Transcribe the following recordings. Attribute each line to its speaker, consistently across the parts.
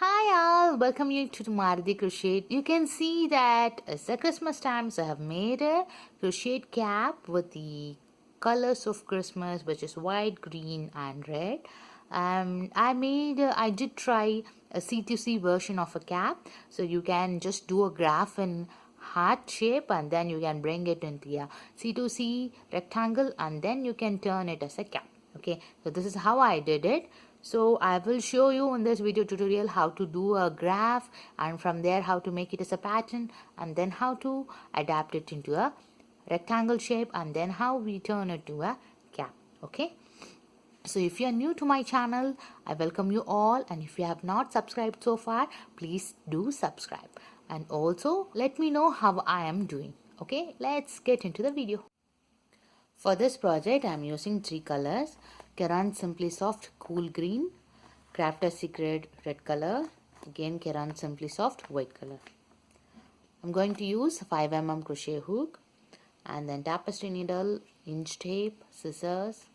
Speaker 1: Hi all, welcome you to Maruti Crochet. You can see that it's the Christmas time, so I have made a crochet cap with the colors of Christmas, which is white, green and red. I did try a C2C version of a cap, so you can just do a graph in heart shape and then you can bring it into a C2C rectangle and then you can turn it as a cap. Okay, so this is how I did it. So I will show you in this video tutorial how to do a graph, and from there how to make it as a pattern, and then how to adapt it into a rectangle shape, and then how we turn it to a cap. Okay, so if you are new to my channel, I welcome you all, and if you have not subscribed so far, please do subscribe and also let me know how I am doing. Okay, let's get into the video. For this project, I am using 3 colors: Caron Simply Soft Cool Green, Crafter's Secret Red color, again Caron Simply Soft White color. I'm going to use 5mm crochet hook and then tapestry needle, inch tape, scissors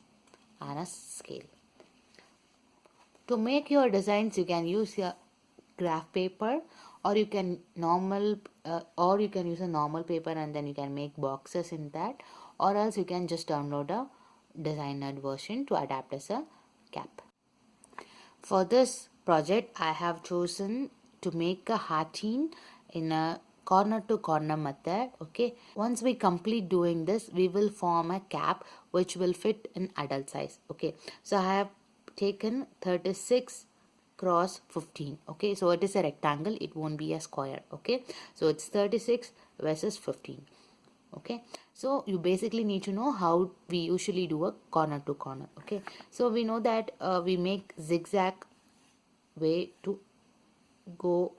Speaker 1: and a scale. To make your designs, you can use your graph paper, or you can use a normal paper and then you can make boxes in that, or else you can just download a designer version to adapt as a cap. For this project, I have chosen to make a heartine in a corner to corner method. Okay, once we complete doing this, we will form a cap which will fit in adult size. Okay, so I have taken 36 cross 15. Okay, so it is a rectangle, it won't be a square. Okay, so it's 36 versus 15. Okay, so you basically need to know how we usually do a corner to corner. Okay, so we know that we make zigzag way to go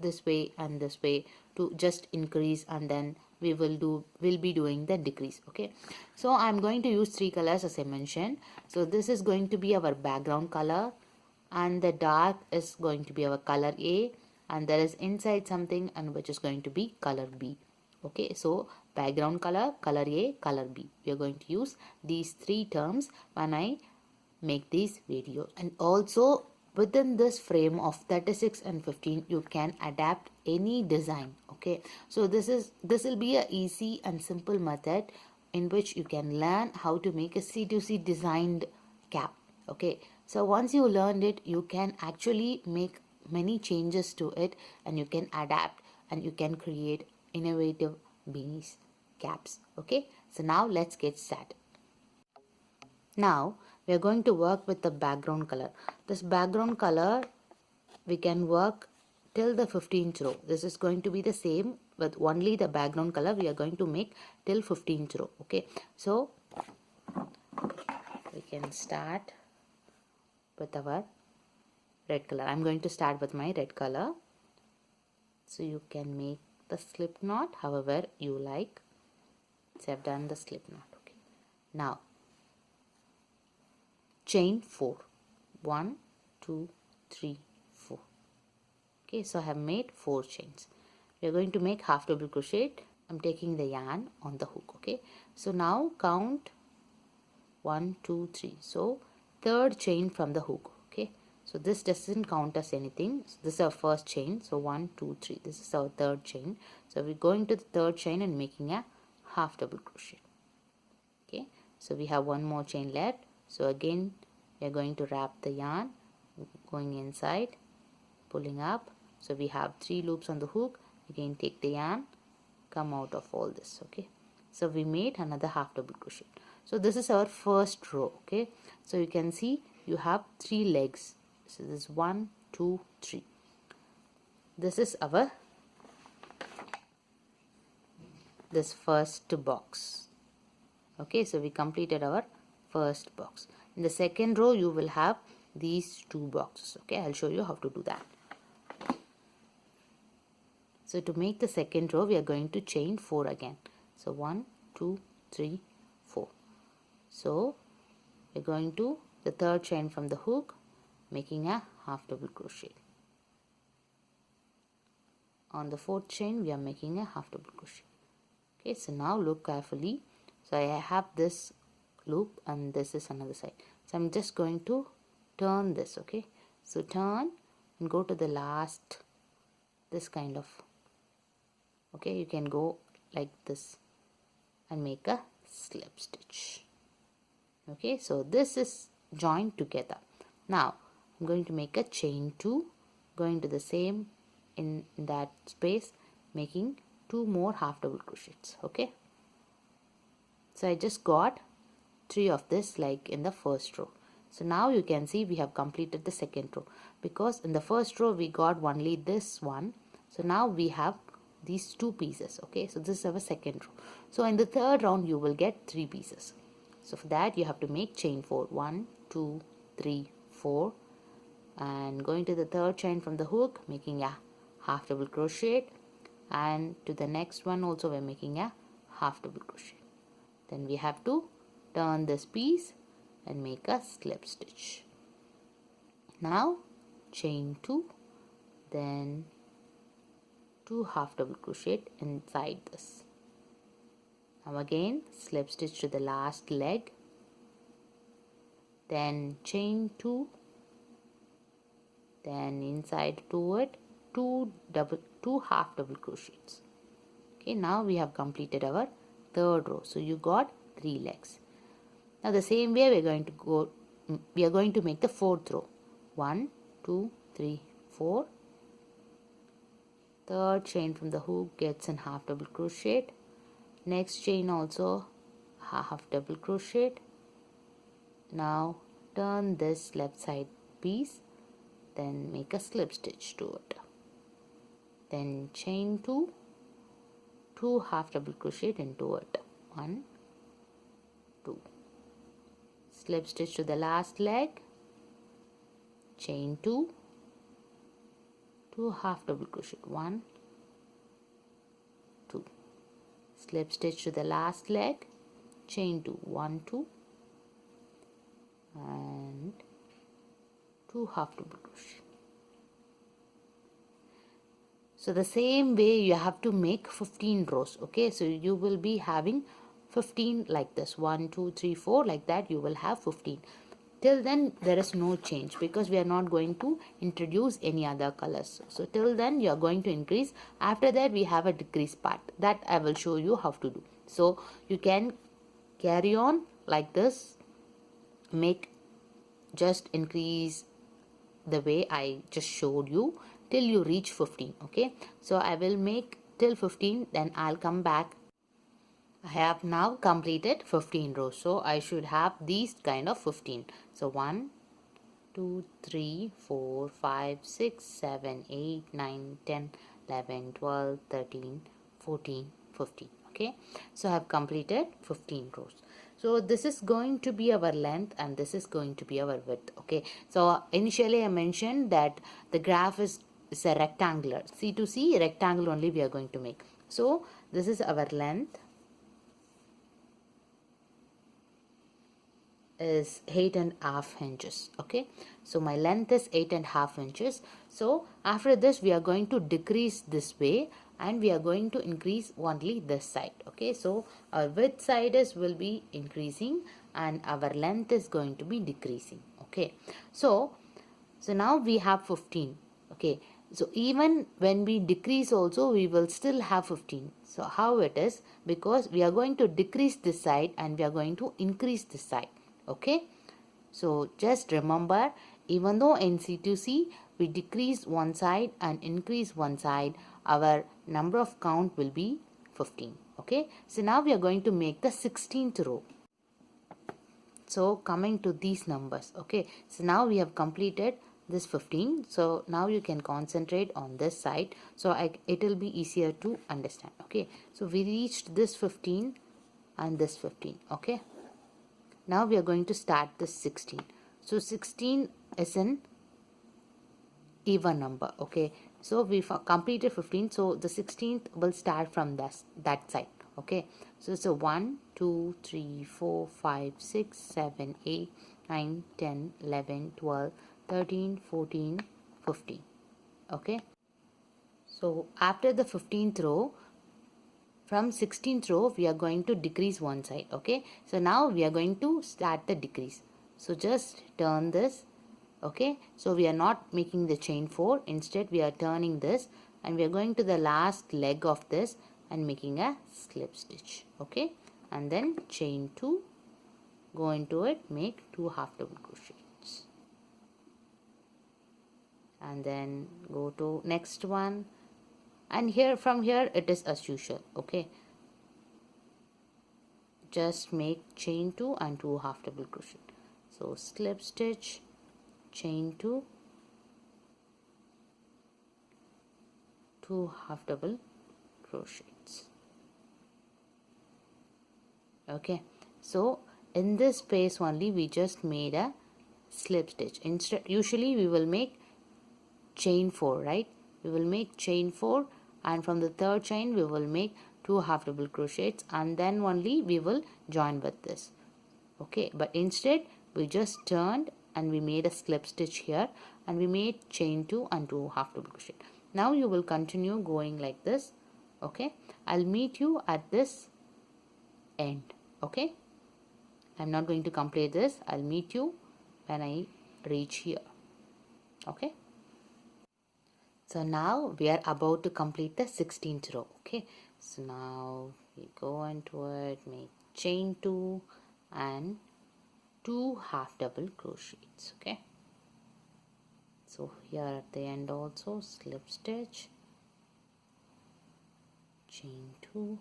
Speaker 1: this way and this way to just increase, and then we'll be doing the decrease. Okay, so I'm going to use 3 colors as I mentioned. So this is going to be our background color, and the dark is going to be our color A, and there is inside something and which is going to be color B. Okay, so background color, color A, color B. We are going to use these 3 terms when I make these videos. And also within this frame of 36 and 15, you can adapt any design. Okay, so this will be a easy and simple method in which you can learn how to make a C2C designed cap. Okay, so once you learned it, you can actually make many changes to it, and you can adapt and you can create innovative beanies, caps. Okay, so now let's get started. Now we are going to work with the background color. This background color we can work till the 15th row. This is going to be the same with only the background color we are going to make till 15th row. Okay, so we can start with our red color. I'm going to start with my red color. So you can make the slip knot however you like. So I've done the slip knot. Okay, now chain 4, 1 2 3 4. Okay, so I have made 4 chains. We are going to make half double crochet. I'm taking the yarn on the hook. Okay, so now count 1 2 3, so third chain from the hook. Okay, so this doesn't count as anything. So this is our first chain, so 1 2 3, this is our third chain. So we're going to the third chain and making a half double crochet. Okay, so we have one more chain left. So again we are going to wrap the yarn, going inside, pulling up. So we have 3 loops on the hook. Again take the yarn, come out of all this. Okay, so we made another half double crochet. So this is our first row. Okay, so you can see you have 3 legs. So this is 1 2 3. This is our this first box. Okay, so we completed our first box. In the second row you will have these 2 boxes. Okay, I'll show you how to do that. So to make the second row we are going to chain 4 again. So 1 2 3 4. So we're going to the third chain from the hook, making a half double crochet. On the fourth chain we are making a half double crochet. Okay, so now look carefully. So I have this loop and this is another side. So I'm just going to turn this. Okay, so turn and go to the last, this kind of, okay, you can go like this and make a slip stitch. Okay, so this is joined together. Now I'm going to make a chain 2, going to the same in that space, making 2 more half double crochets. Okay, so I just got 3 of this like in the first row. So now you can see we have completed the second row, because in the first row we got only this one. So now we have these 2 pieces. Okay, so this is our second row. So in the third round you will get 3 pieces. So for that you have to make chain 4. 1, 2, 3, 4, and going to the third chain from the hook, making a half double crochet, and to the next one also we're making a half double crochet. Then we have to turn this piece and make a slip stitch. Now chain 2, then 2 half double crochet inside this. Now again slip stitch to the last leg, then chain 2, then inside to it 2 half double crochets. Okay, now we have completed our third row. So you got 3 legs. Now the same way we are going to make the fourth row. 1, 2, 3, 4. Third chain from the hook gets in half double crochet. Next chain also half double crochet. Now turn this left side piece, then make a slip stitch to it. Then chain 2, 2 half double crochet into it. 1, 2. Slip stitch to the last leg, chain 2, 2 half double crochet. 1, 2. Slip stitch to the last leg, chain 2, 1, 2, and 2 half double crochet. So the same way you have to make 15 rows. Okay, so you will be having 15 like this, 1, 2, 3, 4, like that you will have 15. Till then there is no change, because we are not going to introduce any other colors. So till then you are going to increase. After that we have a decrease part that I will show you how to do. So you can carry on like this, make, just increase the way I just showed you till you reach 15. Okay, so I will make till 15, then I'll come back. I have now completed 15 rows, so I should have these kind of 15. So 1, 2, 3, 4, 5, 6, 7, 8, 9, 10, 11, 12, 13, 14, 15. Okay, so I have completed 15 rows. So this is going to be our length and this is going to be our width. Okay, so initially I mentioned that the graph is a rectangular, C2C rectangle only we are going to make. So this is our length, is 8.5 inches. Okay, so my length is 8.5 inches. So after this we are going to decrease this way and we are going to increase only this side. Okay, so our width side will be increasing and our length is going to be decreasing. Okay, so now we have 15. Okay, so even when we decrease also we will still have 15. So how it is, because we are going to decrease this side and we are going to increase this side. Okay, so just remember, even though in C2C we decrease one side and increase one side, our number of count will be 15. Okay, so now we are going to make the 16th row. So coming to these numbers. Okay, so now we have completed this 15. So now you can concentrate on this side, so it will be easier to understand. Okay, so we reached this 15 and this 15. Okay, now we are going to start this 16. So 16 is an even number. Okay, so we completed 15, so the 16th will start from that side. Okay, so it's a 1, 2, 3, 4, 5, 6, 7, 8, 9, 10, 11, 12, 13, 14, 15. Okay, so after the 15th row, from 16th row we are going to decrease one side. Okay, so now we are going to start the decrease. So just turn this Okay, so we are not making the chain 4, instead we are turning this and we are going to the last leg of this and making a slip stitch. Okay, and then chain 2, go into it, make 2 half double crochets, and then go to next one, and here from here it is as usual. Okay, just make chain 2 and 2 half double crochet. So slip stitch, chain 2, 2 half double crochets. Okay, so in this space only we just made a slip stitch. Instead, usually we will make chain 4, right? We will make chain 4, and from the third chain we will make 2 half double crochets, and then only we will join with this. Okay, but instead we just turned and we made a slip stitch here, and we made chain 2 and 2 half double crochet. Now you will continue going like this. Okay, I'll meet you at this end. Okay, I'm not going to complete this. I'll meet you when I reach here. Okay, so now we are about to complete the 16th row. Okay, so now we go into it, make chain 2 and 2 half double crochets. Okay, so here at the end also slip stitch, chain 2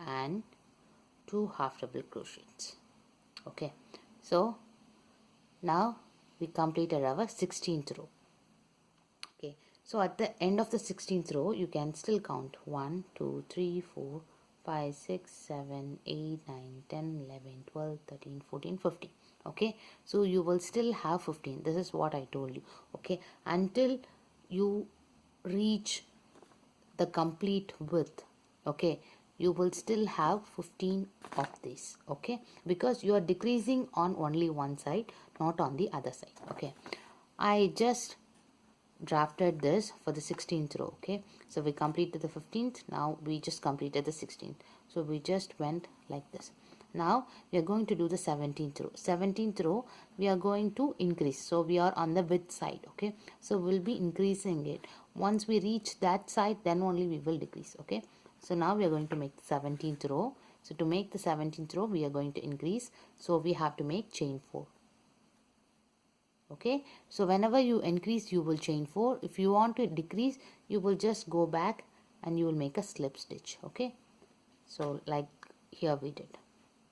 Speaker 1: and 2 half double crochets. Okay, so now we completed our 16th row. Okay, so at the end of the 16th row you can still count 1 2 3 4 5 6 7 8 9 10 11 12 13 14 15. Okay, so you will still have 15. This is what I told you. Okay, until you reach the complete width. Okay, you will still have 15 of these. Okay, because you are decreasing on only one side, not on the other side. Okay, I just drafted this for the 16th row. Okay, so we completed the 15th, now we just completed the 16th, so we just went like this. Now we are going to do the 17th row. 17th row we are going to increase, so we are on the width side. Okay, so we'll be increasing it. Once we reach that side, then only we will decrease. Okay, so now we are going to make the 17th row. So to make the 17th row we are going to increase, so we have to make chain 4. Okay, so whenever you increase you will chain 4. If you want to decrease, you will just go back and you will make a slip stitch. Okay, so like here we did.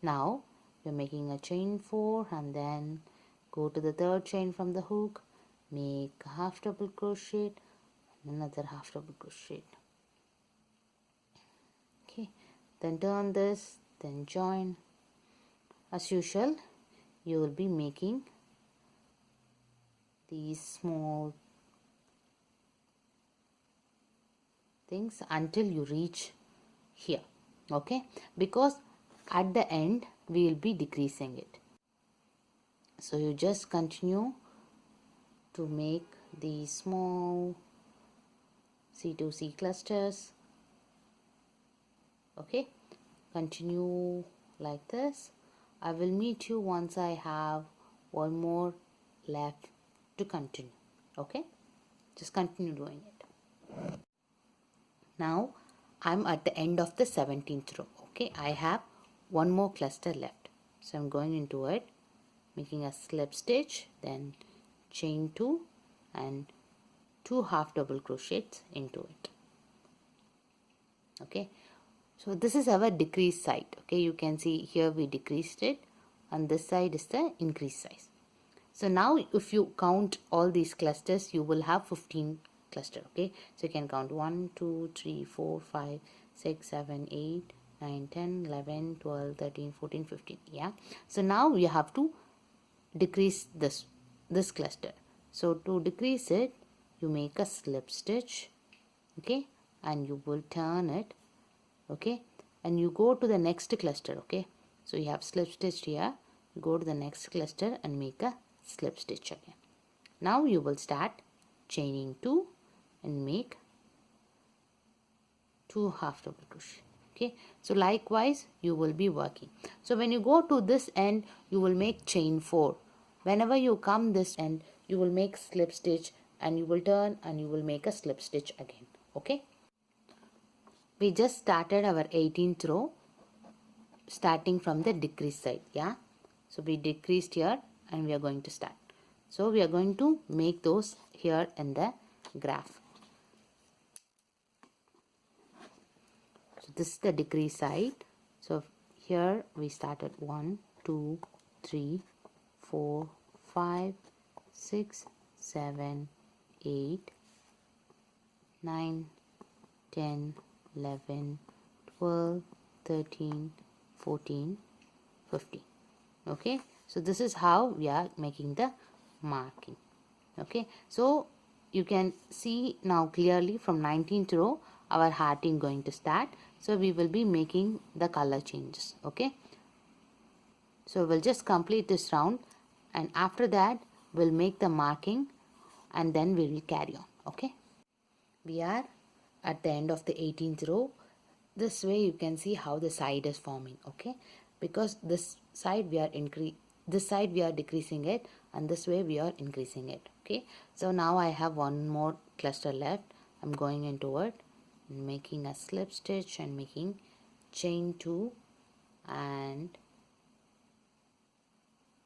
Speaker 1: Now we're making a chain 4 and then go to the third chain from the hook, make a half double crochet and another half double crochet. Okay, then turn this, then join. As usual, you will be making these small things until you reach here. Okay, because at the end we will be decreasing it. So you just continue to make these small C2C clusters. Okay, continue like this. I will meet you once I have one more left to continue. Okay, just continue doing it. Now I'm at the end of the 17th row. Okay, I have one more cluster left, so I'm going into it, making a slip stitch, then chain 2 and 2 half double crochets into it. Okay, so this is our decrease side. Okay, you can see here we decreased it, and this side is the increase size. So now if you count all these clusters, you will have 15 cluster. Okay, so you can count 1 2 3 4 5 6 7 8 9 10 11 12 13 14 15. Yeah, so now you have to decrease this cluster. So to decrease it, you make a slip stitch. Okay, and you will turn it. Okay, and you go to the next cluster. Okay, so you have slip stitched here, you go to the next cluster and make a slip stitch again. Now you will start chaining 2 and make 2 half double crochet. Okay, so likewise you will be working. So when you go to this end, you will make chain 4 Whenever you come this end, you will make slip stitch and you will turn and you will make a slip stitch again. Okay, we just started our 18th row starting from the decrease side. Yeah, so we decreased here and we are going to start. So we are going to make those here in the graph. So this is the decrease side. So here we started 1 2 3 4 5 6 7 8 9 10 11 12 13 14 15. Okay, so this is how we are making the marking. Okay, so you can see now clearly from 19th row our hearting going to start. So we will be making the color changes. Okay, so we'll just complete this round and after that we'll make the marking and then we will carry on. Okay, we are at the end of the 18th row. This way you can see how the side is forming. Okay, because this side we are decreasing it and this way we are increasing it. Okay, so now I have one more cluster left. I'm going into it, making a slip stitch and making chain 2 and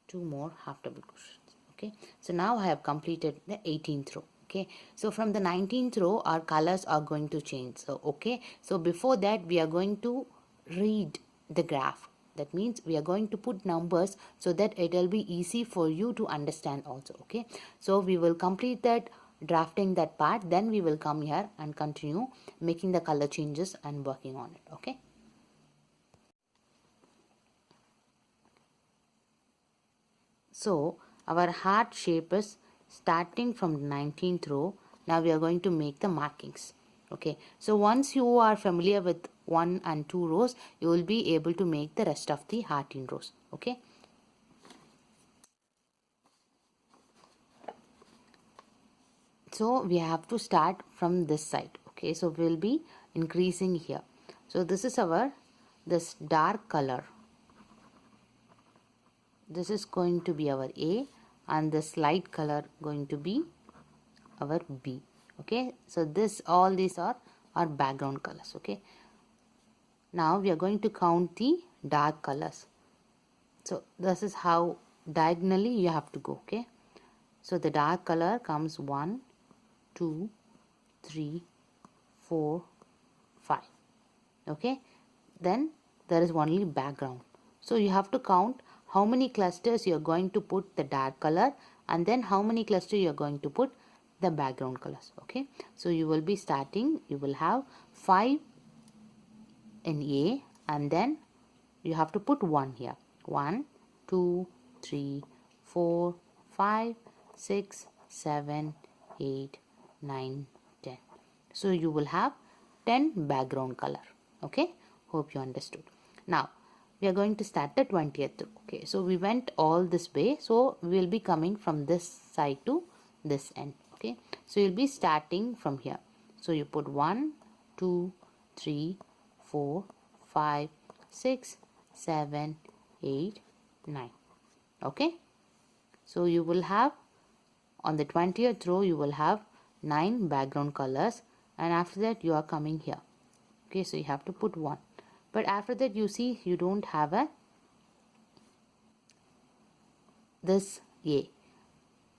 Speaker 1: 2 more half double crochets. Okay, so now I have completed the 18th row. Okay, so from the 19th row our colors are going to change. So okay, so before that we are going to read the graph. That means we are going to put numbers so that it will be easy for you to understand also. Okay, so we will complete that drafting that part, then we will come here and continue making the color changes and working on it. Okay, so our heart shape is starting from 19th row. Now we are going to make the markings. Okay, so once you are familiar with 1 and 2 rows, you will be able to make the rest of the hearting rows. Okay, so we have to start from this side. Okay, so we will be increasing here. So this is our this dark color. This is going to be our A and this light color going to be our B. Okay, so this all these are our background colors. Okay, now we are going to count the dark colors. So this is how diagonally you have to go. Okay, so the dark color comes 1 2 3 4 5. Okay, then there is only background. So you have to count how many clusters you are going to put the dark color and then how many clusters you are going to put the background colors. Okay, so you will be starting, you will have 5 in A and then you have to put 1 here. 1 2 3 4 5 6 7 8 9 10. So you will have 10 background color. Okay, hope you understood. Now we are going to start the 20th row. Okay, so we went all this way, so we will be coming from this side to this end. Okay, so you'll be starting from here. So you put 1 2 3 4 5 6 7 8 9. Okay, so you will have on the 20th row you will have 9 background colors and after that you are coming here. Okay, so you have to put 1, but after that you see you don't have a this A.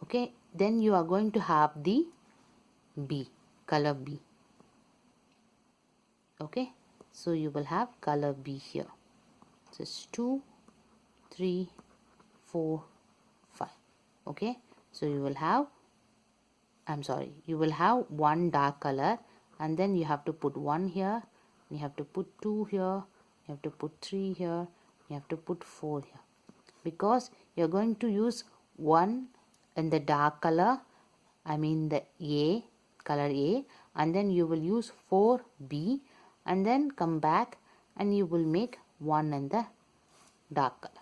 Speaker 1: Okay, then you are going to have the B, color B. Okay, so you will have color B here. So it's 2 3 4 5. Okay, so you will have you will have one dark color and then you have to put 1 here, you have to put 2 here, you have to put 3 here, you have to put 4 here, because you are going to use 1 in the dark color, I mean the A, color A, and then you will use 4 B and then come back and you will make 1 in the dark color.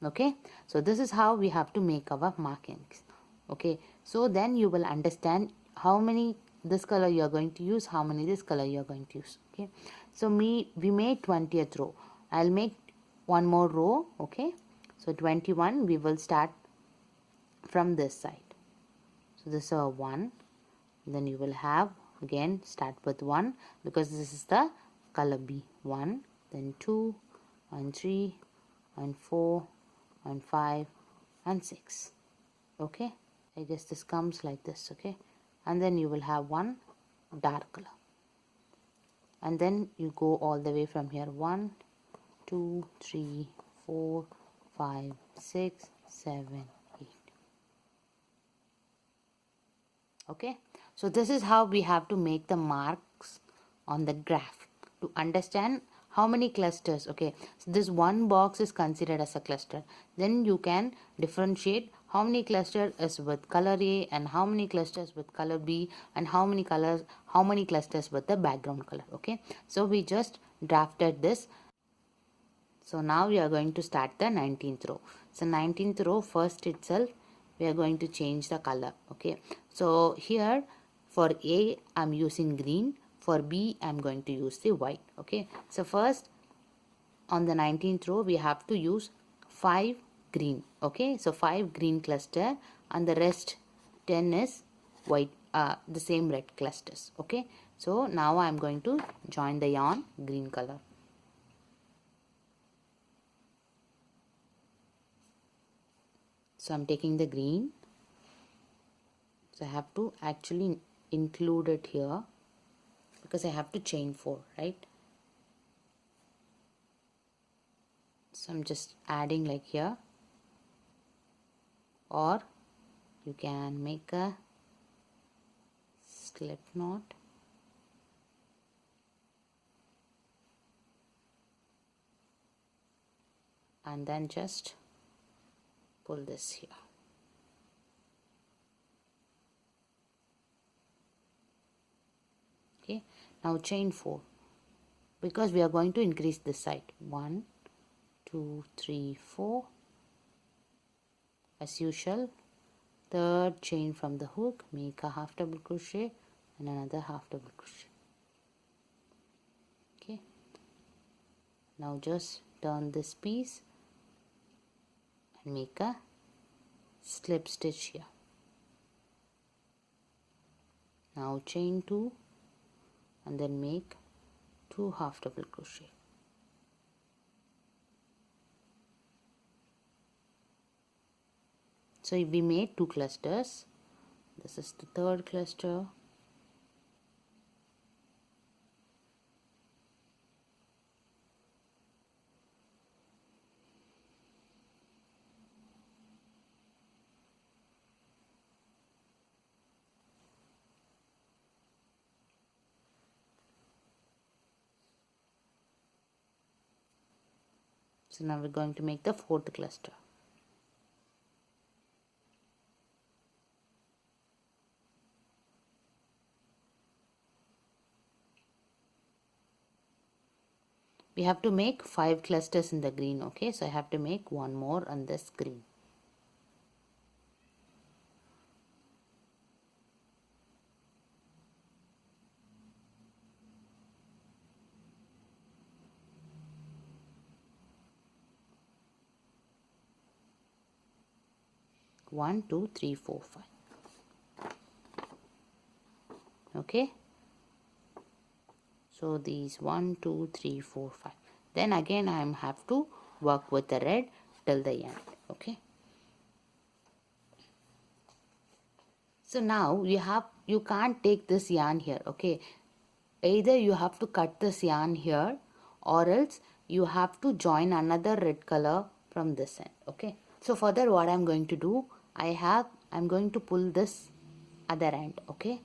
Speaker 1: Okay, so this is how we have to make our markings. Okay, so then you will understand how many this color you are going to use, how many this color you are going to use. Okay, so we made 20th row. I'll make one more row. Okay, So 21 we will start from this side. So this is a 1, then you will have again start with 1 because this is the color B. 1, then 2 and 3 and 4 and 5 and 6. Okay, I guess this comes like this. Okay, and then you will have one dark color, and then you go all the way from here. 1 2 3 4 5 6 7 8. Okay, so this is how we have to make the marks on the graph to understand how many clusters. Okay, so this one box is considered as a cluster. Then you can differentiate how many clusters is with color A and how many clusters with color B and how many clusters with the background color. Okay, so we just drafted this. So now we are going to start the 19th row. So 19th row, first itself we are going to change the color. Okay, so here for A I'm using green, for B I'm going to use the white. Okay, so first on the 19th row we have to use 5 green. Okay, so 5 green cluster and the rest 10 is white, the same red clusters. Okay, so now I'm going to join the yarn green color. So I'm taking the green, so I have to actually include it here because I have to chain 4, right? So I'm just adding like here, or you can make a slip knot. And then just pull this here. Okay, now chain 4 because we are going to increase this side. 1 2 3 4 as usual. Third chain from the hook, make a half double crochet and another half double crochet. Okay, now just turn this piece and make a slip stitch here. Now chain 2 and then make 2 half double crochet. So we made 2 clusters. This is the third cluster. So now we're going to make the fourth cluster. We have to make 5 clusters in the green. Okay, so I have to make one more on this green. One, two, three, four, 5. Okay, so these 1 2 3 4 5. Then again I have to work with the red till the end. Okay, so now you can't take this yarn here. Okay, either you have to cut this yarn here or else you have to join another red color from this end. Okay, so for that what I'm going to do, I'm going to pull this other end. Okay,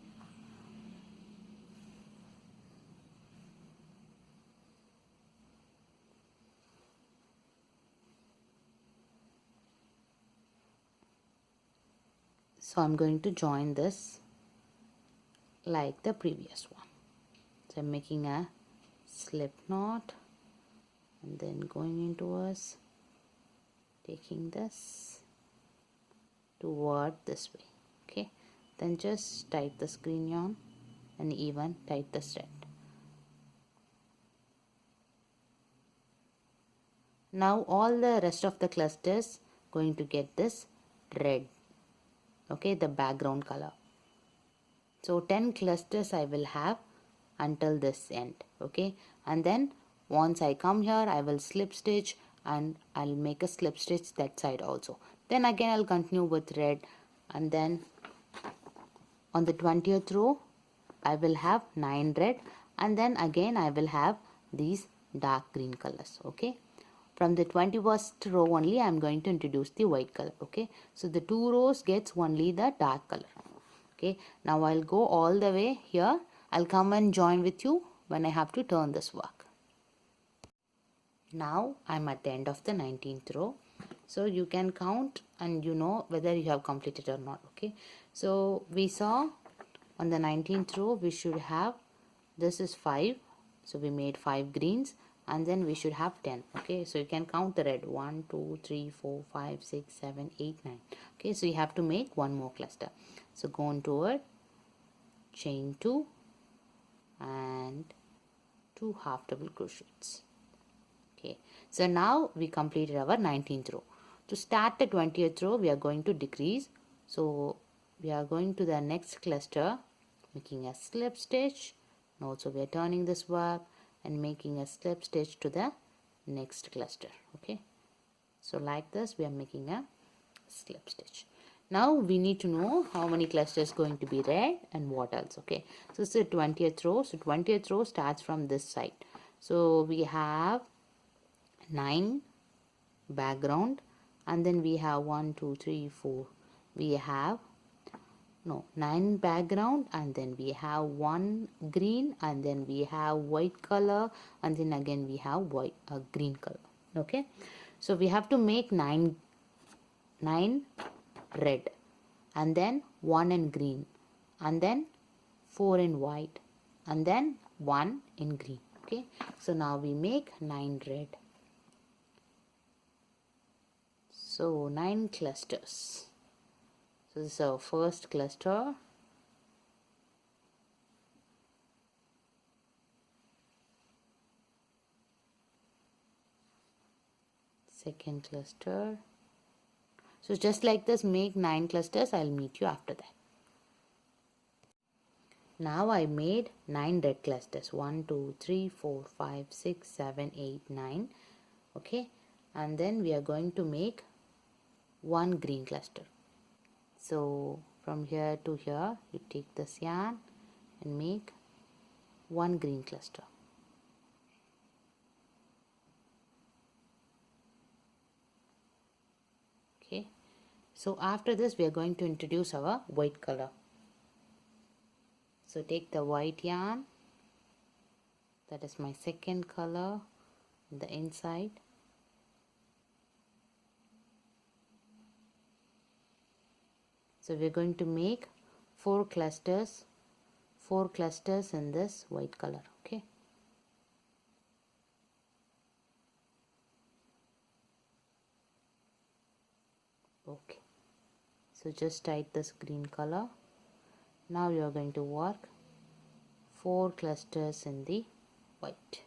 Speaker 1: so I'm going to join this like the previous one. So I'm making a slip knot and then going into us, taking this toward this way. Okay, then just tight the green yarn and even tight the thread. Now all the rest of the clusters going to get this red, okay, the background color. So 10 clusters I will have until this end, okay, and then once I come here I will slip stitch and I'll make a slip stitch that side also. Then again I'll continue with red, and then on the 20th row I will have 9 red, and then again I will have these dark green colors, okay. From the 21st row only I am going to introduce the white color, okay. So the 2 rows gets only the dark color, okay. Now I'll go all the way here. I'll come and join with you when I have to turn this work. Now I'm at the end of the 19th row, so you can count and you know whether you have completed or not, okay. So we saw on the 19th row we should have, this is 5, so we made 5 greens, and then we should have 10, okay. So you can count the red, 1 2 3 4 5 6 7 8 9, okay. So you have to make one more cluster. So go into it, chain 2 and 2 half double crochets, okay. So now we completed our 19th row. To start the 20th row we are going to decrease, so we are going to the next cluster, making a slip stitch. Now also we are turning this work and making a slip stitch to the next cluster, okay. So like this we are making a slip stitch. Now we need to know how many clusters going to be red and what else, okay. So it's the 20th row. So 20th row starts from this side. So we have 9 background, and then we have 1 2 3 4, we have 9 background, and then we have 1 green, and then we have white color, and then again we have green color, okay. So we have to make 9 red, and then 1 in green, and then 4 in white, and then 1 in green, okay. So now we make 9 red. So 9 clusters. So this is our first cluster. Second cluster. So just like this, make 9 clusters. I'll meet you after that. Now I made 9 red clusters. 1 2 3 4 5 6 7 8 9, okay. And then we are going to make 1 green cluster. So from here to here you take this yarn and make 1 green cluster. Okay, so after this we are going to introduce our white color. So take the white yarn, that is my second color, the inside. So we are going to make 4 clusters in this white color, okay. Okay, so just type this green color. Now you are going to work 4 clusters in the white.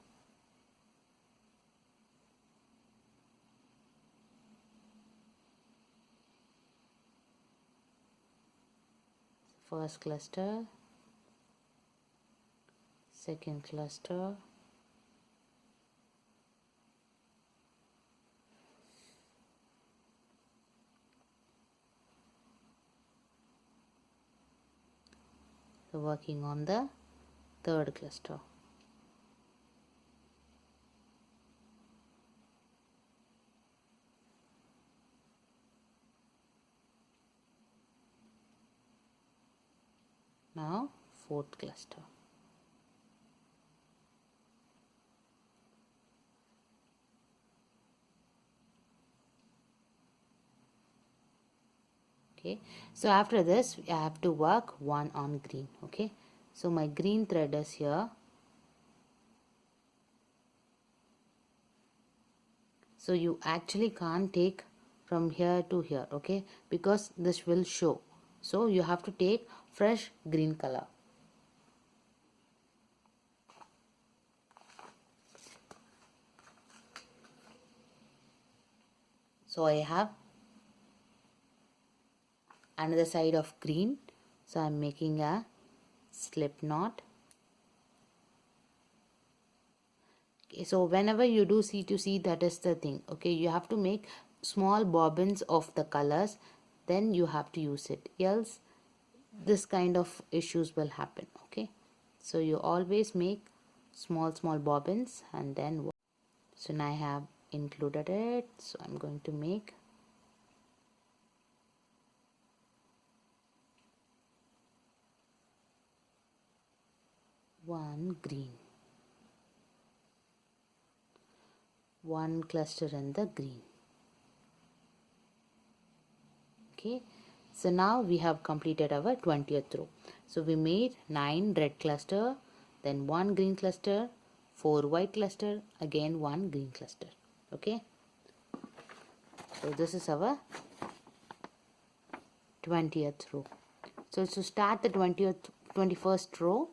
Speaker 1: First cluster, second cluster, so working on the third cluster. Now fourth cluster. Okay, so after this I have to work 1 on green, okay. So my green thread is here. So you actually can't take from here to here, okay, because this will show. So you have to take fresh green color. So I have another side of green, so I'm making a slip knot. Okay, so whenever you do C2C, that is the thing. Okay, you have to make small bobbins of the colors, then you have to use it, else this kind of issues will happen. Okay, so you always make small bobbins, and then so now I have included it, so I'm going to make one green, one cluster in the green. Okay, so now we have completed our 20th row. So we made 9 red cluster, then 1 green cluster, 4 white cluster, again 1 green cluster. Okay, so this is our 20th row. So to start the 21st row,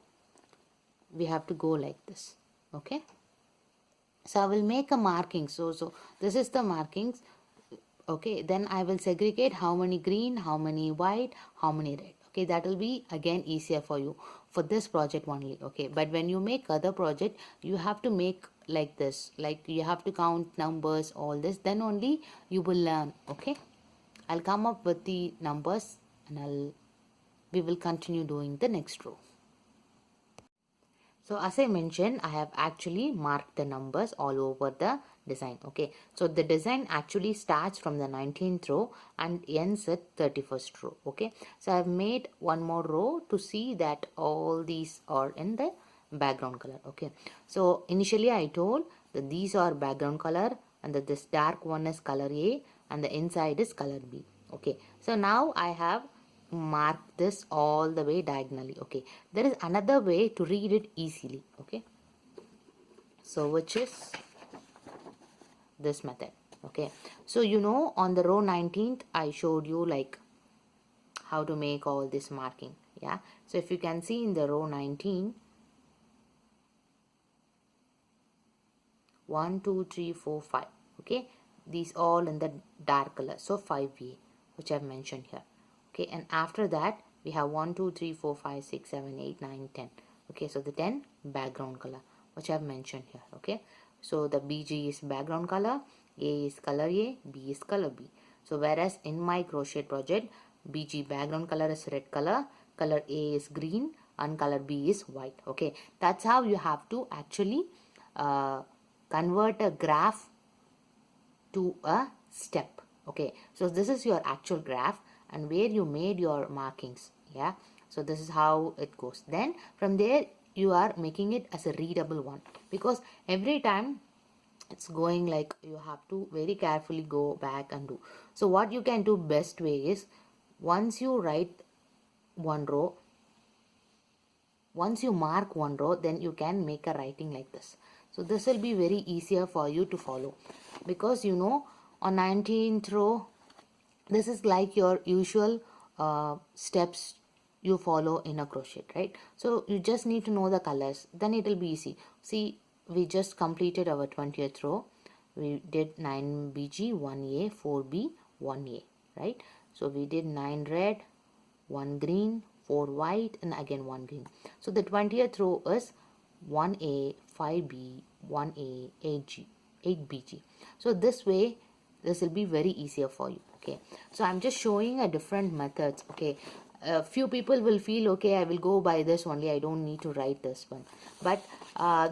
Speaker 1: we have to go like this. Okay, so I will make a marking. So this is the markings. Okay, then I will segregate how many green, how many white, how many red. Okay, that will be again easier for you for this project only. Okay, but when you make other project, you have to make like this, like you have to count numbers, all this, then only you will learn. Okay, I'll come up with the numbers, and we will continue doing the next row. So as I mentioned, I have actually marked the numbers all over the design. Okay, so the design actually starts from the 19th row and ends at 31st row. Okay, so I have made one more row to see that all these are in the background color. Okay, so initially I told that these are background color, and that this dark one is color A and the inside is color B. Okay, so now I have mark this all the way diagonally. Okay, there is another way to read it easily. Okay, so which is this method. Okay, so you know, on the row 19th I showed you like how to make all this marking. Yeah, so if you can see in the row 19, 1 2 3 4 5. Okay, these all in the dark color, so 5A, which I've mentioned here. Okay, and after that we have 1 2 3 4 5 6 7 8 9 10. Okay, so the 10 background color, which I've mentioned here. Okay, so the BG is background color, A is color A, B is color B. So whereas in my crochet project, BG background color is red color, color A is green, and color B is white. Okay, that's how you have to actually convert a graph to a step. Okay, so this is your actual graph and where you made your markings. Yeah, so this is how it goes. Then from there you are making it as a readable one, because every time it's going like you have to very carefully go back and do. So what you can do best way is, once you write one row, once you mark one row, then you can make a writing like this. So this will be very easier for you to follow, because you know, on 19th row, this is like your usual steps you follow in a crochet, right? So you just need to know the colors, then it will be easy. See, we just completed our 20th row. We did 9 BG, 1A, 4B, 1A, right? So we did 9 red, 1 green, 4 white, and again 1 green. So the 20th row is 1A, 5B, 1A, 8G, 8BG. So this way, this will be very easier for you. Okay, so I'm just showing a different methods. Okay, a few people will feel, okay, I will go by this only, I don't need to write this one, but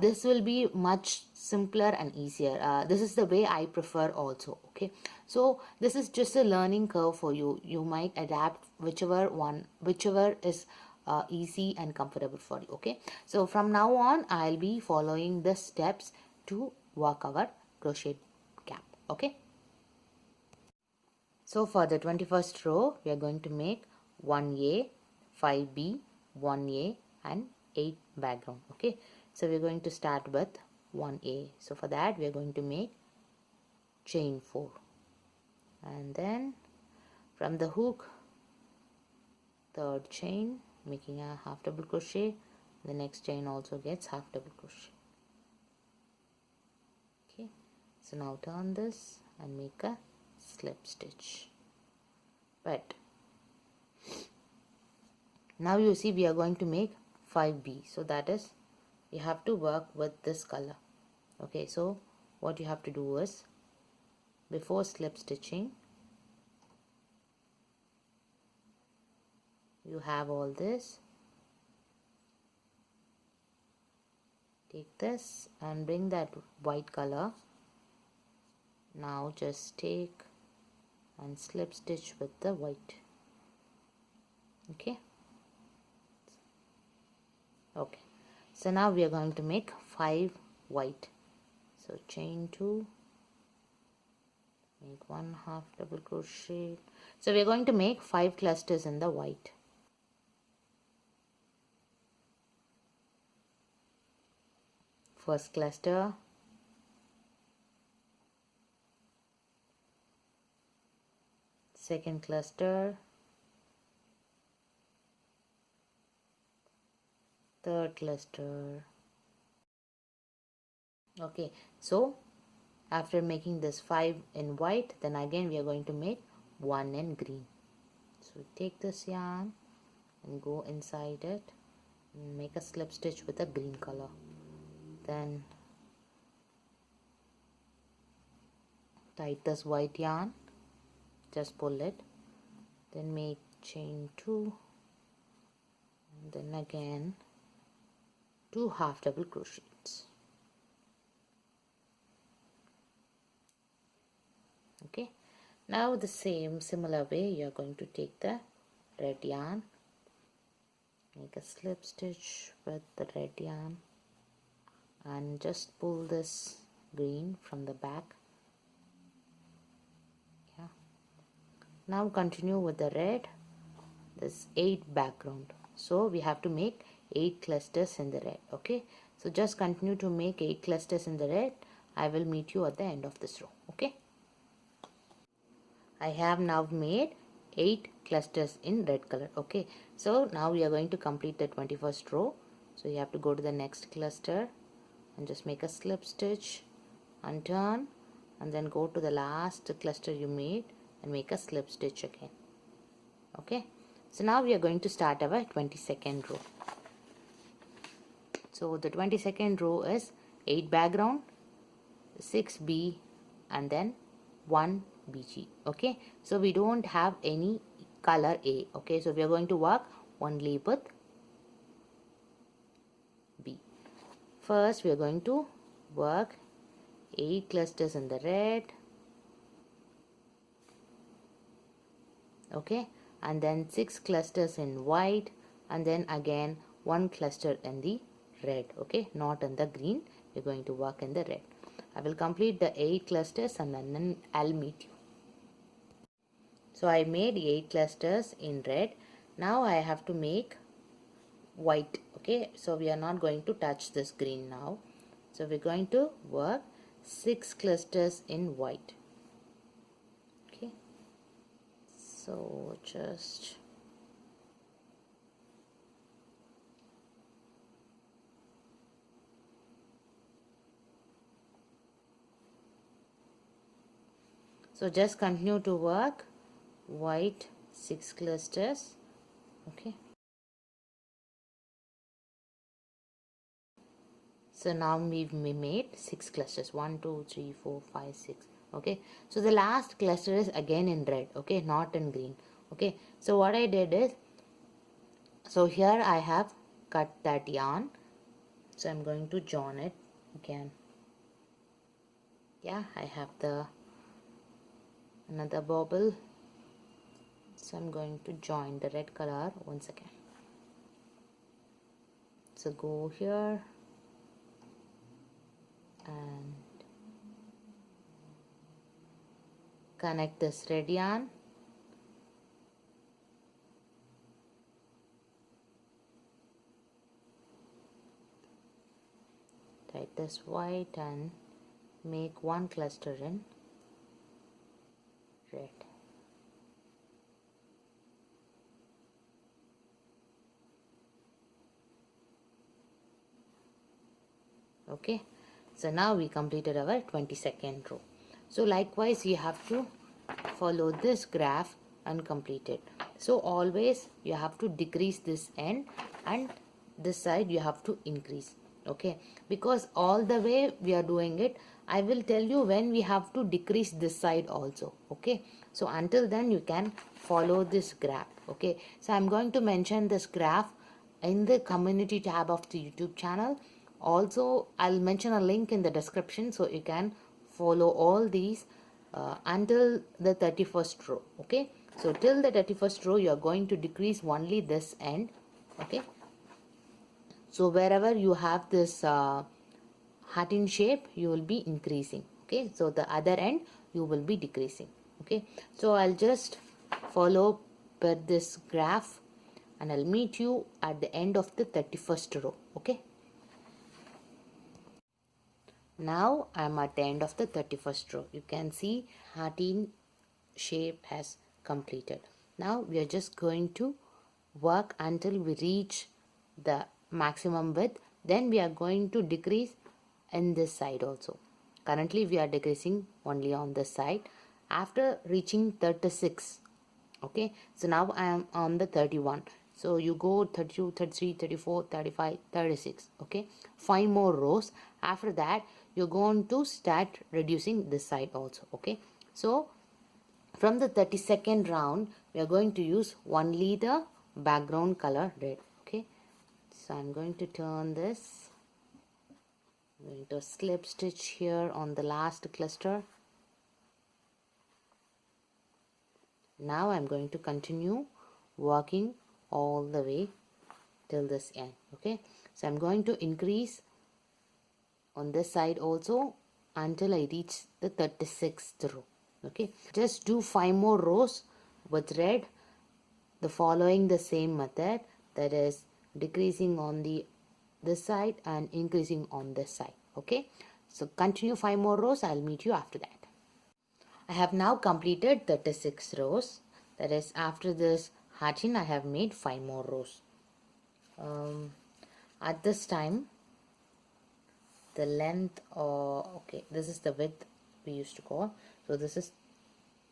Speaker 1: this will be much simpler and easier. This is the way I prefer also. Okay, so this is just a learning curve for you. You might adapt whichever is easy and comfortable for you. Okay, so from now on I'll be following the steps to work our crochet cap. Okay, so for the 21st row, we are going to make 1A, 5B, 1A and 8 background. Okay, so we're going to start with 1A. So for that, we are going to make chain 4. And then from the hook, third chain, making a half double crochet. The next chain also gets half double crochet. Okay, so now turn this and make a slip stitch. But now you see we are going to make 5B, so that is you have to work with this color. Okay, so what you have to do is, before slip stitching, you have all this, take this and bring that white color. Now just take and slip stitch with the white. Okay, so now we are going to make 5 white. So chain 2, make 1 half double crochet. So we are going to make 5 clusters in the white. First cluster, second cluster, third cluster. Okay, so after making this 5 in white, then again we are going to make 1 in green. So take this yarn and go inside it and make a slip stitch with a green color. Then tie this white yarn, just pull it, then make chain 2, and then again 2 half double crochets. Okay, now the similar way you are going to take the red yarn, make a slip stitch with the red yarn and just pull this green from the back. Yeah, now continue with the red, this 8 background, so we have to make 8 clusters in the red. Okay, so just continue to make 8 clusters in the red. I will meet you at the end of this row. Okay, I have now made 8 clusters in red color. Okay, so now we are going to complete the 21st row. So you have to go to the next cluster and just make a slip stitch and turn, and then go to the last cluster you made and make a slip stitch again. Okay, so now we are going to start our 22nd row. So the 22nd row is 8 background, 6B and then 1 BG. Okay, so we don't have any color A. Okay, so we are going to work only with B. First we are going to work 8 clusters in the red. Okay, and then 6 clusters in white, and then again 1 cluster in the red. Okay, not in the green, we're going to work in the red. I will complete the 8 clusters and then I'll meet you. So I made 8 clusters in red. Now I have to make white. Okay, so we are not going to touch this green now. So we're going to work 6 clusters in white. Okay, so just continue to work white 6 clusters. Okay, so now we've made 6 clusters, 1 2 3 4 5 6. Okay, so the last cluster is again in red. Okay, not in green. Okay, so what I did is, so here I have cut that yarn, so I'm going to join it again. Yeah, I have the another bobble, so I'm going to join the red color once again. So go here and connect this red yarn, tie this white and make 1 cluster in red. Okay, so now we completed our 22nd row. So likewise you have to follow this graph and complete it. So always you have to decrease this end and this side you have to increase. Okay, because all the way we are doing it, I will tell you when we have to decrease this side also. Okay, so until then you can follow this graph. Okay, so I'm going to mention this graph in the community tab of the YouTube channel. Also I'll mention a link in the description so you can follow all these until the 31st row. Okay, so till the 31st row you are going to decrease only this end. Okay, so wherever you have this heart in shape, you will be increasing. Okay, so the other end you will be decreasing. Okay, so I'll just follow per this graph and I'll meet you at the end of the 31st row. Okay, now I'm at the end of the 31st row. You can see heart in shape has completed. Now we are just going to work until we reach the maximum width. Then we are going to decrease in this side also. Currently we are decreasing only on this side. After reaching 36, okay, so now I am on the 31. So you go 32, 33, 34, 35, 36. Okay, 5 more rows. After that you're going to start reducing this side also. Okay, so from the 32nd round we are going to use only the background color red. Okay, so I'm going to turn this. I'm going to slip stitch here on the last cluster. Now I'm going to continue working all the way till this end. Okay, so I'm going to increase on this side also until I reach the 36th row. Okay, just do 5 more rows with red, the following the same method, that is decreasing on the this side and increasing on this side. Okay, so continue 5 more rows. I'll meet you after that. I have now completed 36 rows. That is, after this hatching I have made 5 more rows. At this time the length, okay, this is the width we used to call, so this is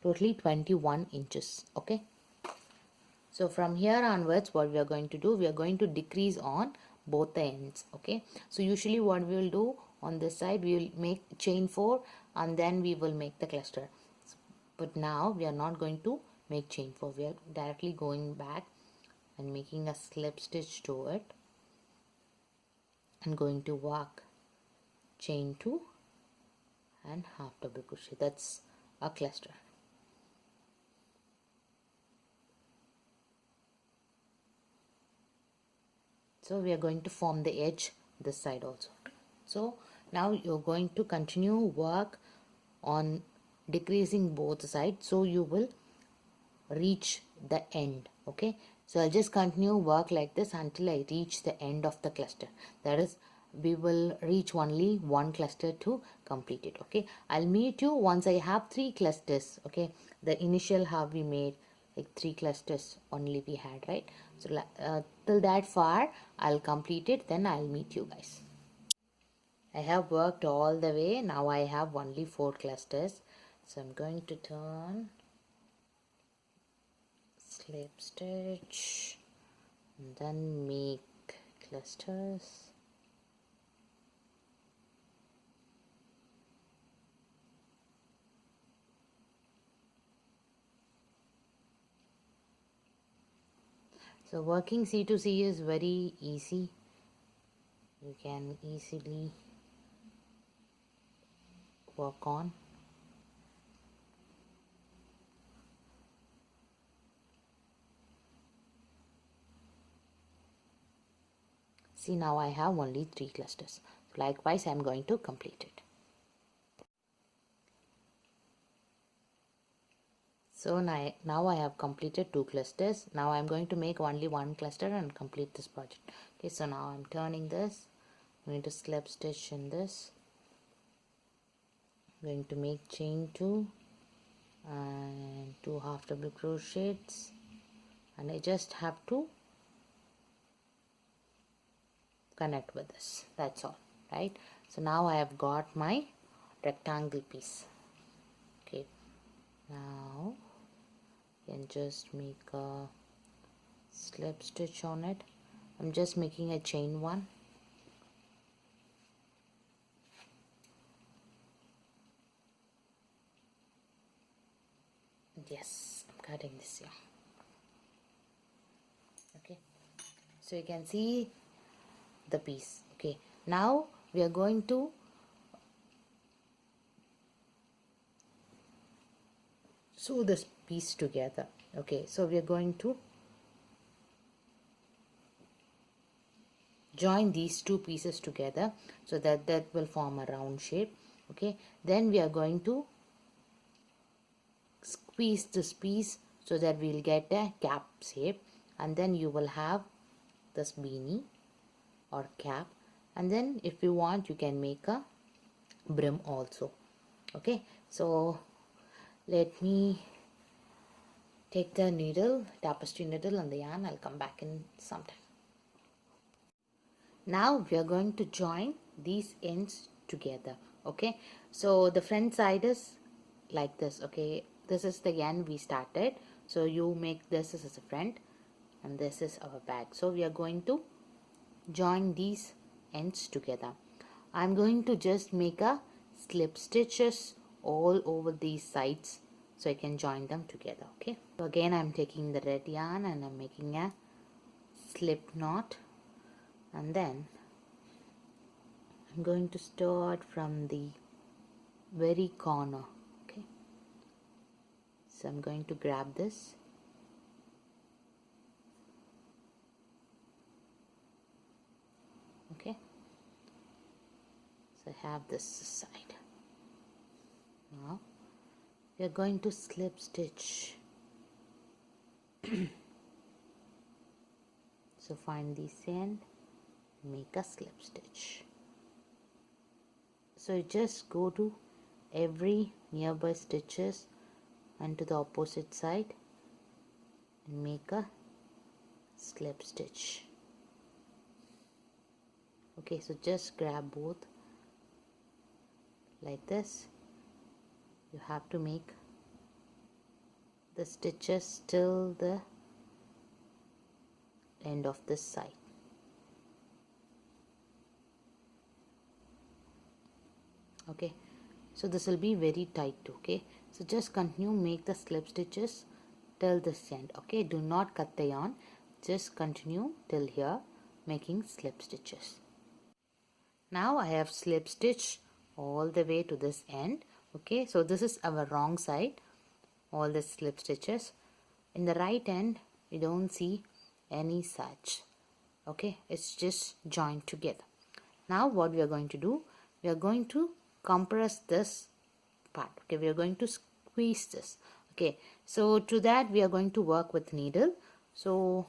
Speaker 1: totally 21 inches. Okay, so from here onwards what we are going to do, we are going to decrease on both the ends. Okay, so usually what we will do on this side, we will make chain 4 and then we will make the cluster. But now we are not going to make chain 4, we are directly going back and making a slip stitch to it and going to work chain 2 and half double crochet. That's a cluster. So we are going to form the edge this side also. So now you're going to continue work on decreasing both sides so you will reach the end. Okay, so I'll just continue work like this until I reach the end of the cluster. That is, we will reach only one cluster to complete it. Okay, I'll meet you once I have 3 clusters. Okay, the initial how we made like 3 clusters only we had, right? So till that far I'll complete it, then I'll meet you guys. I have worked all the way. Now I have only 4 clusters, so I'm going to turn, slip stitch, and then make clusters. So working C2C is very easy. You can easily work on. See, now I have only 3 clusters. Likewise, I am going to complete it. So now I have completed 2 clusters. Now I am going to make only 1 cluster and complete this project. Okay, so now I am turning this. I'm going to slip stitch in this. I'm going to make chain 2 and 2 half double crochets, and I just have to connect with this. That's all, right? So now I have got my rectangle piece. Okay, Now you can just make a slip stitch on it. I'm just making a chain one. Yes, I'm cutting this here. Okay, so you can see the piece. Okay, now we are going to sew this piece together. Okay, so we are going to join these two pieces together so that will form a round shape. Okay, then we are going to squeeze this piece so that we'll get a cap shape, and then you will have this beanie or cap, and then if you want you can make a brim also. Okay, so let me take the needle, tapestry needle and the yarn. I'll come back in some time. Now we are going to join these ends together. Okay, so the front side is like this. Okay, this is the end we started, so you make this as a front and this is our back. So we are going to join these ends together. I'm going to just make a slip stitches all over these sides so I can join them together. Okay, so again I'm taking the red yarn and I'm making a slip knot, and then I'm going to start from the very corner. Okay, so I'm going to grab this, okay, so I have this side. Now we are going to slip stitch. So find this end, make a slip stitch. So you just go to every nearby stitches and to the opposite side and make a slip stitch. Okay, so just grab both like this. You have to make the stitches till the end of this side. Okay, so this will be very tight. Okay, so just continue, make the slip stitches till this end. Okay, do not cut the yarn, just continue till here making slip stitches. Now I have slip stitched all the way to this end. Okay, so this is our wrong side, all the slip stitches. In the right end we don't see any such. Okay, it's just joined together. Now what we are going to do, we are going to compress this part. Okay, we are going to squeeze this. Okay, so to that we are going to work with needle. So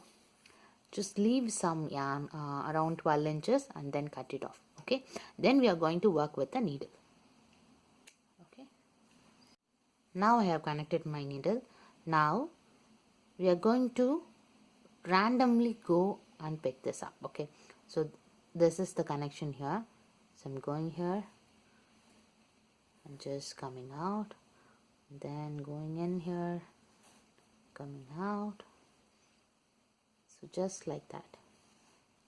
Speaker 1: just leave some yarn around 12 inches and then cut it off. Okay, then we are going to work with the needle. Okay, now I have connected my needle. Now we are going to randomly go and pick this up. Okay, so this is the connection here. So I'm going here and just coming out, then going in here, coming out. So just like that,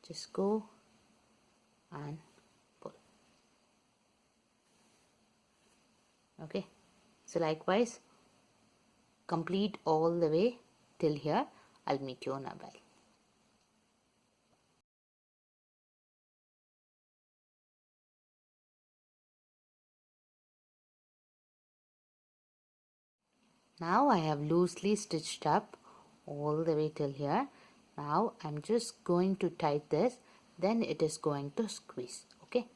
Speaker 1: just go and pull. Okay, so likewise complete all the way till here. I'll meet you in a while. Now I have loosely stitched up all the way till here. Now I'm just going to tight this, then it is going to squeeze. Okay,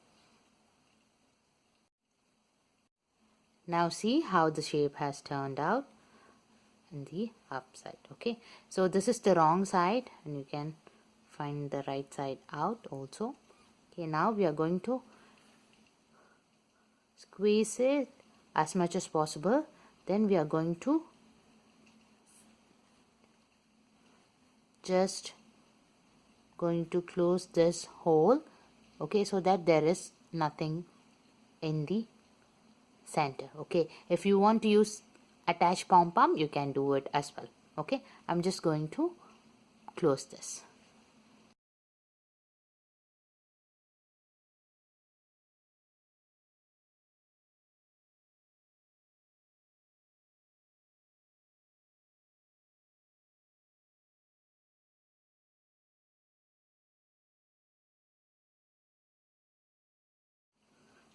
Speaker 1: now see how the shape has turned out in the upside. Okay, so this is the wrong side and you can find the right side out also. Okay, now we are going to squeeze it as much as possible. Then we are going to just close this hole. Okay, so that there is nothing in the center. Okay, if you want to use attach pom-pom, you can do it as well. Okay, I'm just going to close this.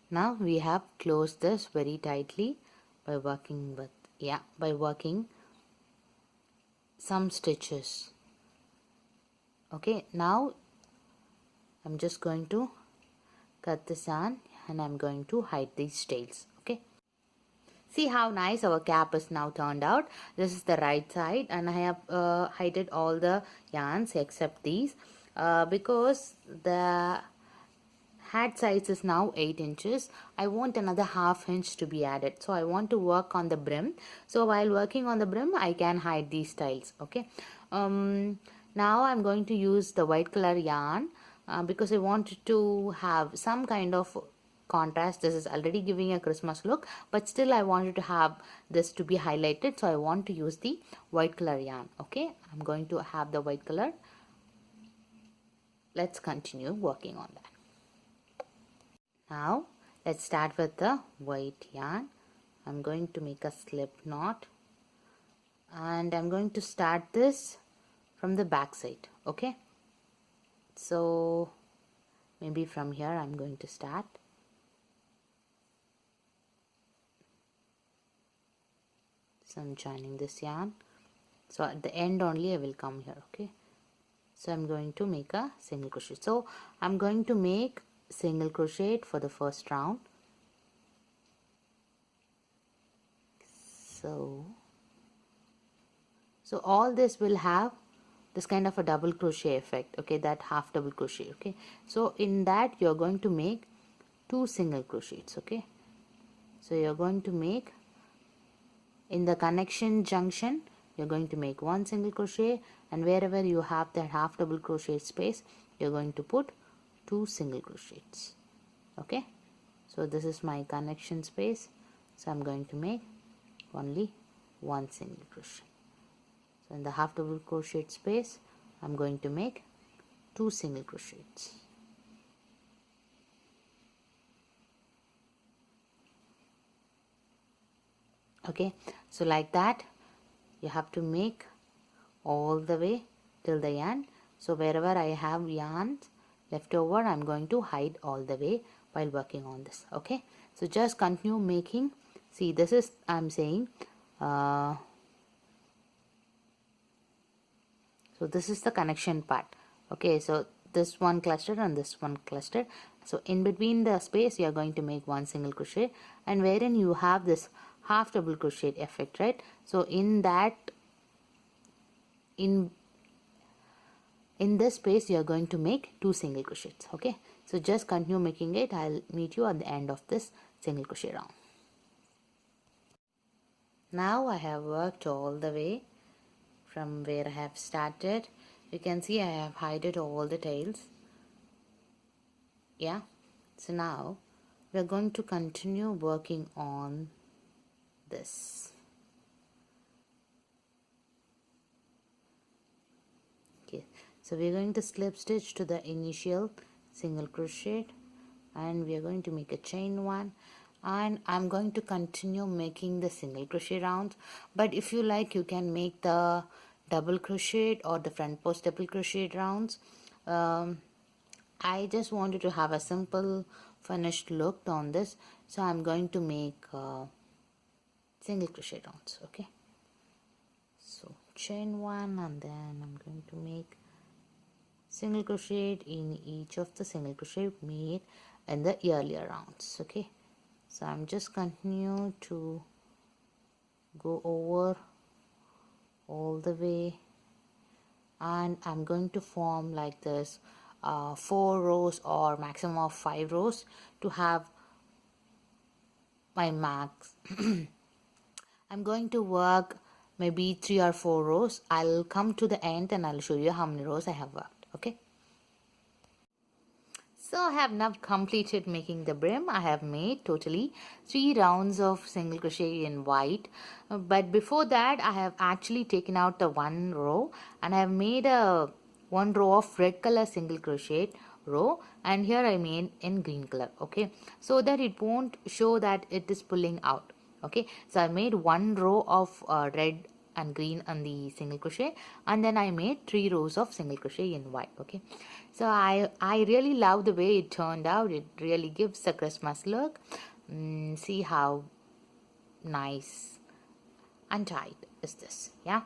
Speaker 1: Now we have closed this very tightly by working with, by working some stitches. Okay, now I'm just going to cut this yarn and I'm going to hide these tails. Okay, see how nice our cap is now turned out. This is the right side, and I have hidden all the yarns except these because the hat size is now 8 inches. I want another half inch to be added, so I want to work on the brim. So while working on the brim, I can hide these tiles. Okay, now I'm going to use the white color yarn because I wanted to have some kind of contrast. This is already giving a Christmas look, but still I wanted to have this to be highlighted, so I want to use the white color yarn. Okay, I'm going to have the white color. Let's continue working on that. Now let's start with the white yarn. I'm going to make a slip knot and I'm going to start this from the back side. Okay, so maybe from here I'm going to start. So I'm joining this yarn, so at the end only I will come here. Okay, so I'm going to make a single crochet. So I'm going to make single crochet for the first round. So all this will have this kind of a double crochet effect. Okay, that half double crochet. Okay, so in that you're going to make 2 single crochets. Okay, so you're going to make in the connection junction, you're going to make 1 single crochet, and wherever you have that half double crochet space, you're going to put 2 single crochets. Okay, so this is my connection space, so I'm going to make only 1 single crochet. So in the half double crochet space, I'm going to make 2 single crochets. Okay, so like that you have to make all the way till the end. So wherever I have yarns left over, I'm going to hide all the way while working on this. Okay, so just continue making. See, this is, I'm saying, so this is the connection part. Okay, so this one cluster and this one cluster, so in between the space you are going to make 1 single crochet, and wherein you have this half double crochet effect, right? So in that, in this space you are going to make 2 single crochets. Okay, so just continue making it. I'll meet you at the end of this single crochet round. Now I have worked all the way from where I have started. You can see I have hidden all the tails. Yeah, so now we are going to continue working on this. Okay, so we are going to slip stitch to the initial single crochet, and we are going to make a chain 1, and I'm going to continue making the single crochet rounds. But if you like, you can make the double crochet or the front post double crochet rounds. I just wanted to have a simple finished look on this, so I'm going to make single crochet rounds. Okay, so chain 1, and then I'm going to make single crochet in each of the single crochet made in the earlier rounds. Okay, so I'm just continue to go over all the way, and I'm going to form like this 4 rows or maximum of 5 rows to have my max. I'm going to work maybe 3 or 4 rows. I'll come to the end and I'll show you how many rows I have worked. Okay, So I have now completed making the brim. I have made totally 3 rounds of single crochet in white. But before that I have actually taken out the one row and I have made a one row of red color single crochet row, and here I made in green color, okay, so that it won't show that it is pulling out. Okay, so I made one row of red and green on the single crochet, and then I made 3 rows of single crochet in white. Okay, so I really love the way it turned out. It really gives a Christmas look. See how nice and tight is this, yeah.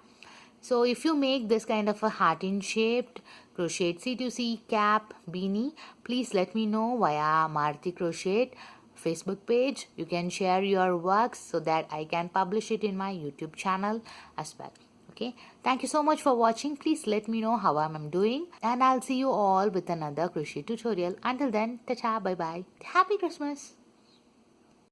Speaker 1: So if you make this kind of a heart-in shaped crochet C2C cap beanie, please let me know via Marti Crochet Facebook page. You can share your works so that I can publish it in my YouTube channel as well. Okay, thank you so much for watching. Please let me know how I'm doing, and I'll see you all with another crochet tutorial. Until then, ta-ta, bye-bye. Happy Christmas.